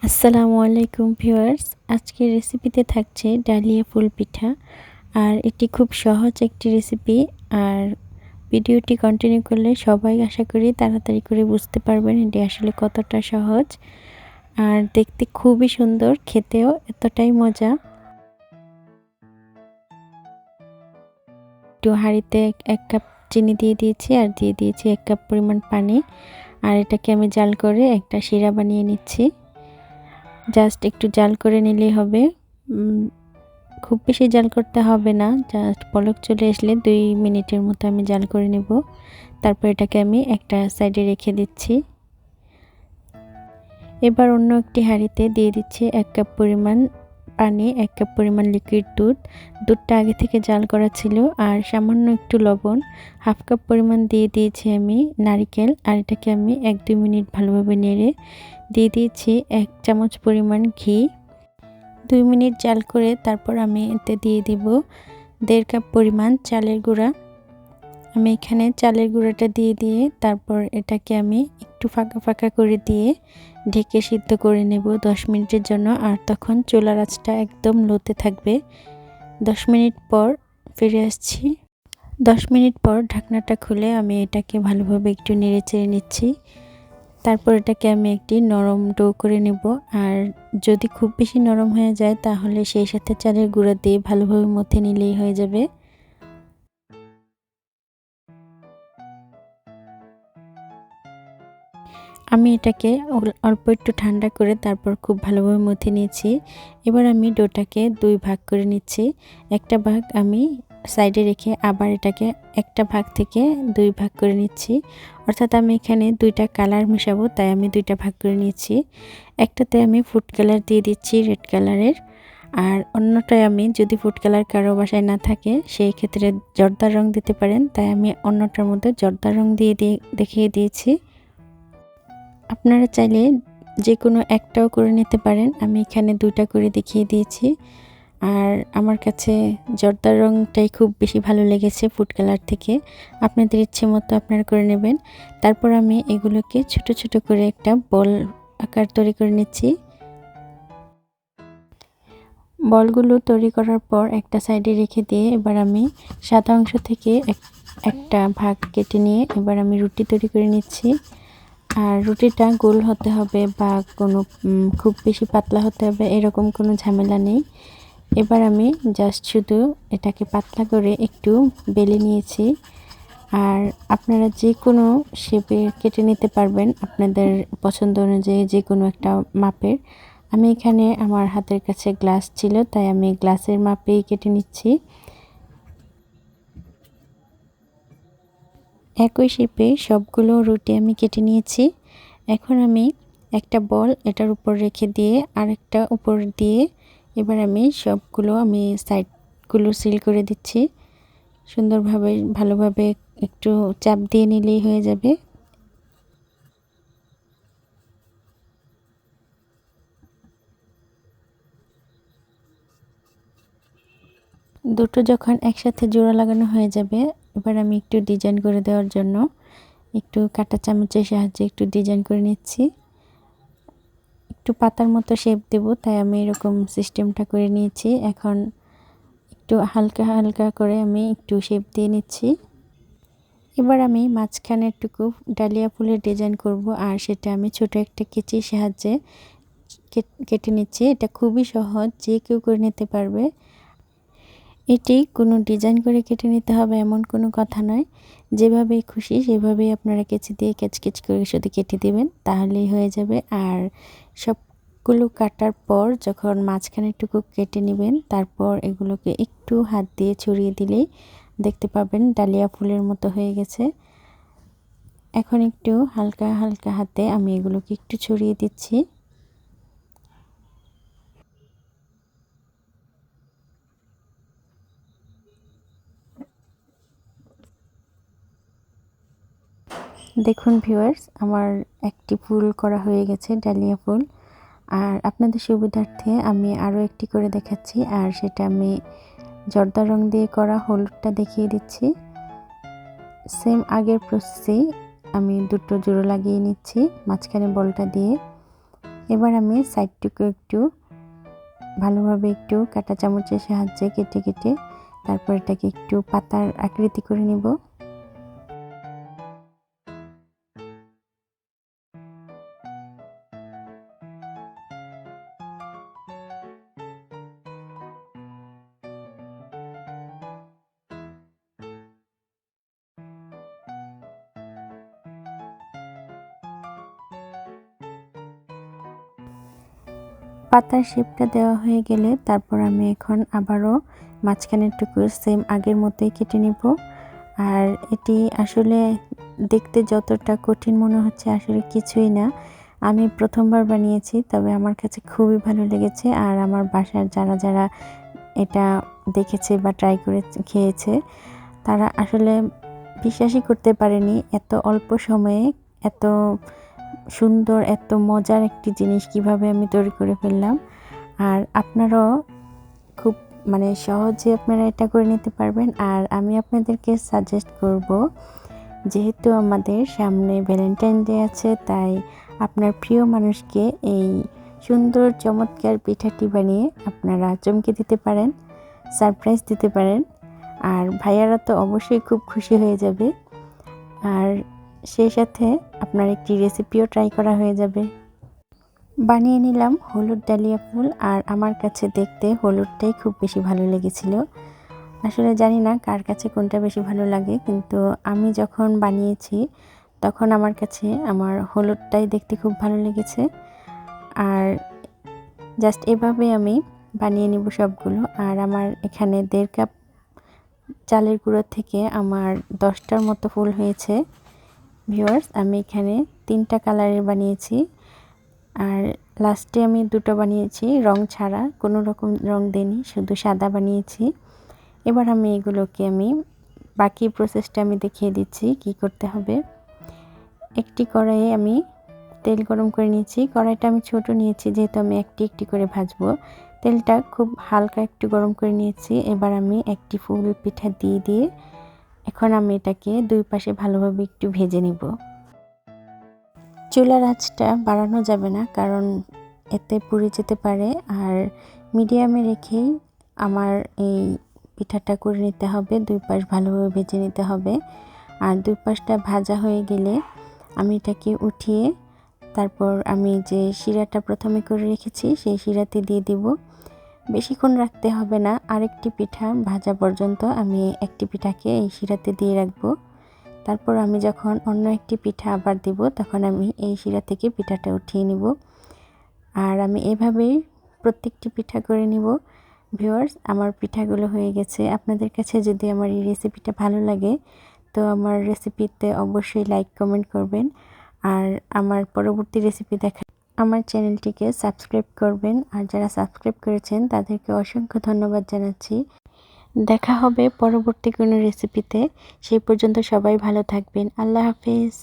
আসসালামু আলাইকুম ভিউয়ার্স, আজকের রেসিপিতে থাকছে ডালিয়া ফুল পিঠা। আর এটি খুব সহজ একটি রেসিপি। আর ভিডিওটি কন্টিনিউ করলে সবাই আশা করি তাড়াতাড়ি করে বুঝতে পারবেন এটি আসলে কতটা সহজ। আর দেখতে খুবই সুন্দর, খেতেও এতটাই মজা। একটু হাঁড়িতে এক কাপ চিনি দিয়ে দিয়েছি আর দিয়ে দিয়েছি 1 কাপ পরিমাণ পানি। আর এটাকে আমি জাল করে একটা শিরা বানিয়ে নিচ্ছি। জাস্ট একটু জাল করে নিলেই হবে, খুব বেশি জাল করতে হবে না। জাস্ট পলক চলে আসলে 2 মিনিটের মতো আমি জাল করে নেব। তারপর এটাকে আমি একটা সাইডে রেখে দিচ্ছি। এবার অন্য একটি হাঁড়িতে দিয়ে দিচ্ছি 1 কাপ পরিমাণ পানি, 1 কাপ পরিমাণ লিকুইড দুধ। দুধটা আগে থেকে জাল করা ছিল। আর সামান্য একটু লবণ, 1/2 কাপ পরিমাণ দিয়ে দিয়েছি আমি নারিকেল। আর এটাকে আমি 1-2 মিনিট ভালোভাবে নেড়ে দিয়ে দিয়েছি 1 চামচ পরিমাণ ঘি। 2 মিনিট জাল করে তারপর আমি এতে দিয়ে দিব 1.5 কাপ পরিমাণ চালের গুঁড়া। আমি এখানে চালের গুঁড়াটা দিয়ে তারপর এটাকে আমি একটু ফাঁকা ফাঁকা করে দিয়ে ঢেকে সিদ্ধ করে নেব 10 মিনিটের জন্য। আর তখন চুলার আঁচটা একদম লোতে থাকবে। 10 মিনিট পর ফিরে আসছি। 10 মিনিট পর ঢাকনাটা খুলে আমি এটাকে ভালোভাবে একটু নেড়ে চেড়ে নিচ্ছি। তারপর এটাকে আমি একটি নরম ডো করে নেব। আর যদি খুব বেশি নরম হয়ে যায় তাহলে সেই সাথে চালের গুঁড়া দিয়ে ভালোভাবে মথে নিলেই হয়ে যাবে। আমি এটাকে অল্প একটু ঠান্ডা করে তারপর খুব ভালোভাবে মথে নিয়েছি। এবার আমি ডোটাকে 2 ভাগ করে নিচ্ছি। একটা ভাগ আমি সাইডে রেখে আবার এটাকে একটা ভাগ থেকে 2 ভাগ করে নিচ্ছি। অর্থাৎ আমি এখানে 2টা কালার মেশাবো, তাই আমি 2টা ভাগ করে নিয়েছি। একটাতে আমি ফুড কালার দিয়ে দিচ্ছি রেড কালারের। আর অন্যটায় আমি, যদি ফুড কালার কারো বাসায় না থাকে সেই ক্ষেত্রে জর্দার রং দিতে পারেন, তাই আমি অন্যটার মধ্যে জর্দার রং দিয়ে দেখিয়ে দিয়েছি। আপনারা চাইলে যে কোনো একটাও করে নিতে পারেন। আমি এখানে 2টা করে দেখিয়ে দিয়েছি। আর আমার কাছে জর্দার রংটাই খুব বেশি ভালো লেগেছে ফুড কালার থেকে। আপনাদের ইচ্ছে মতো আপনারা করে নেবেন। তারপর আমি এগুলোকে ছোট ছোট করে একটা বল আকার তৈরি করে নিচ্ছি। বলগুলো তৈরি করার পর একটা সাইডে রেখে দিয়ে এবার আমি সাদা অংশ থেকে একটা ভাগ কেটে নিয়ে এবার আমি রুটি তৈরি করে নিচ্ছি। আর রুটিটা গোল হতে হবে বা কোনো খুব বেশি পাতলা হতে হবে এরকম কোনো ঝামেলা নেই। এবার আমি জাস্ট শুধু এটাকে পাতলা করে একটু বেলে নিয়েছি। আর আপনারা যে কোনো শেপে কেটে নিতে পারবেন আপনাদের পছন্দ অনুযায়ী, যে কোনো একটা মাপের। আমি এখানে আমার হাতের কাছে গ্লাস ছিল, তাই আমি গ্লাসের মাপেই কেটে নিচ্ছি। একই শেপে সবগুলো রুটি আমি কেটে নিয়েছি। এখন আমি একটা বল এটার উপর রেখে দিয়ে আরেকটা উপর দিয়ে এবার আমি সবগুলো সাইডগুলো সিল করে দিচ্ছি। সুন্দরভাবে ভালোভাবে একটু চাপ দিয়ে নিলেই হয়ে যাবে। দুটো যখন একসাথে জোড়া লাগানো হয়ে যাবে, এবার আমি একটু ডিজাইন করে দেওয়ার জন্য একটু কাঁটা চামচের সাহায্যে একটু ডিজাইন করে নিচ্ছি। একটু পাতার মতো শেপ দেব, তাই আমি এরকম সিস্টেমটা করে নিয়েছি। এখন একটু হালকা হালকা করে আমি একটু শেপ দিয়ে নিচ্ছি। এবার আমি মাঝখানেরটুকু ডালিয়া ফুলের ডিজাইন করব, আর সেটা আমি ছোট একটা কেচির সাহায্যে কেটে নিচ্ছি। এটা খুবই সহজ, যে কেউ করে নিতে পারবে। এটি কোনো ডিজাইন করে কেটে নিতে হবে এমন কোনো কথা নয়। যেভাবে খুশি সেভাবেই আপনারা কেচি দিয়ে কেচ করে শুধু কেটে দিবেন, তাহলেই হয়ে যাবে। আর সবগুলো কাটার পর যখন মাঝখানেরটুকু কেটে নেবেন, তারপর এগুলোকে একটু হাত দিয়ে ছড়িয়ে দিলেই দেখতে পাবেন ডালিয়া ফুলের মতো হয়ে গেছে। এখন একটু হালকা হালকা হাতে আমি এগুলোকে একটু ছড়িয়ে দিচ্ছি। দেখুন ভিউয়ার্স, আমার একটি ফুল করা হয়ে গেছে, ডালিয়া ফুল। আর আপনাদের সুবিধার্থে আমি আরও একটি করে দেখাচ্ছি। আর সেটা আমি জর্দা রং দিয়ে করা হলুদটা দেখিয়ে দিচ্ছি। সেম আগের প্রসেসেই আমি দুটো জোড়া লাগিয়ে নিচ্ছি মাঝখানে বলটা দিয়ে। এবার আমি সাইডটুকু একটু ভালোভাবে একটু কাঁটা চামচের সাহায্যে কেটে কেটে তারপর এটাকে একটু পাতার আকৃতি করে নিব। পাতার শেপটা দেওয়া হয়ে গেলে তারপর আমি এখন আবারও মাঝখানের টুকু সেম আগের মতোই কেটে নিব। আর এটি আসলে দেখতে যতটা কঠিন মনে হচ্ছে আসলে কিছুই না। আমি প্রথমবার বানিয়েছি, তবে আমার কাছে খুবই ভালো লেগেছে। আর আমার বাসার যারা যারা এটা দেখেছে বা ট্রাই করে খেয়েছে তারা আসলে বিশ্বাসই করতে পারেনি এত অল্প সময়ে এত সুন্দর এত মজার একটি জিনিস কিভাবে আমি তৈরি করে ফেললাম। আর আপনারাও খুব সহজে আপনারা এটা করে নিতে পারবেন। আর আমি আপনাদেরকে সাজেস্ট করব, যেহেতু আমাদের সামনে ভ্যালেন্টাইন ডে আছে, তাই আপনার প্রিয় মানুষকে এই সুন্দর চমৎকার পিঠাটি বানিয়ে আপনারা চমকে দিতে পারেন, সারপ্রাইজ দিতে পারেন। আর ভাইয়ারা তো অবশ্যই খুব খুশি হয়ে যাবে। আর সেই সাথে আপনার একটি রেসিপিও ট্রাই করা হয়ে যাবে। বানিয়ে নিলাম হলুদ ডালিয়া ফুল, আর আমার কাছে দেখতে হলুদটাই খুব বেশি ভালো লেগেছিল। আসলে জানি না কার কাছে কোনটা বেশি ভালো লাগে, কিন্তু আমি যখন বানিয়েছি তখন আমার কাছে আমার হলুদটাই দেখতে খুব ভালো লেগেছে। আর জাস্ট এভাবে আমি বানিয়ে নিব সবগুলো। আর আমার এখানে 1.5 কাপ চালের গুঁড়ো থেকে আমার 10টার মতো ফুল হয়েছে। ভিউয়ার্স, আমি এখানে 3টা কালারের বানিয়েছি, আর লাস্টে আমি 2টো বানিয়েছি রং ছাড়া, কোনো রকম রং দেইনি, শুধু সাদা বানিয়েছি। এবার আমি এগুলোকে বাকি প্রসেসটা আমি দেখিয়ে দিচ্ছি কি করতে হবে। একটি কড়াইয়ে আমি তেল গরম করে নিয়েছি। কড়াইটা আমি ছোট নিয়েছি যেহেতু আমি একটি একটি করে ভাজবো। তেলটা খুব হালকা একটু গরম করে নিয়েছি। এবার আমি একটি ফুল পিঠা দিয়ে এখন আমি এটাকে দুই পাশে ভালোভাবে একটু ভেজে নিব। চুলার আঁচটা বাড়ানো যাবে না, কারণ এতে পুড়ে যেতে পারে। আর মিডিয়ামে রেখেই আমার এই পিঠাটা করে নিতে হবে, দুই পাশ ভালোভাবে ভেজে নিতে হবে। আর দুই পাশটা ভাজা হয়ে গেলে আমি এটাকে উঠিয়ে তারপর আমি যে শিরাটা প্রথমে করে রেখেছি সেই শিরাতে দিয়ে দিব। বেশিক্ষণ রাখতে হবে না, আরেকটি পিঠা ভাজা পর্যন্ত আমি একটি পিঠাকে এই শিরাতে দিয়ে রাখবো। তারপর আমি যখন অন্য একটি পিঠা আবার দিব তখন আমি এই শিরা থেকে পিঠাটা উঠিয়ে নিব। আর আমি এভাবেই প্রত্যেকটি পিঠা করে নিব। ভিউয়ার্স, আমার পিঠাগুলো হয়ে গেছে। আপনাদের কাছে যদি আমার এই রেসিপিটা ভালো লাগে তো আমার রেসিপিতে অবশ্যই লাইক কমেন্ট করবেন। আর আমার পরবর্তী রেসিপি দেখা আমার চ্যানেলটিকে সাবস্ক্রাইব করবেন। আর যারা সাবস্ক্রাইব করেছেন তাদেরকে অসংখ্য ধন্যবাদ জানাচ্ছি। দেখা হবে পরবর্তী কোনো রেসিপিতে। সেই পর্যন্ত সবাই ভালো থাকবেন। আল্লাহ হাফেজ।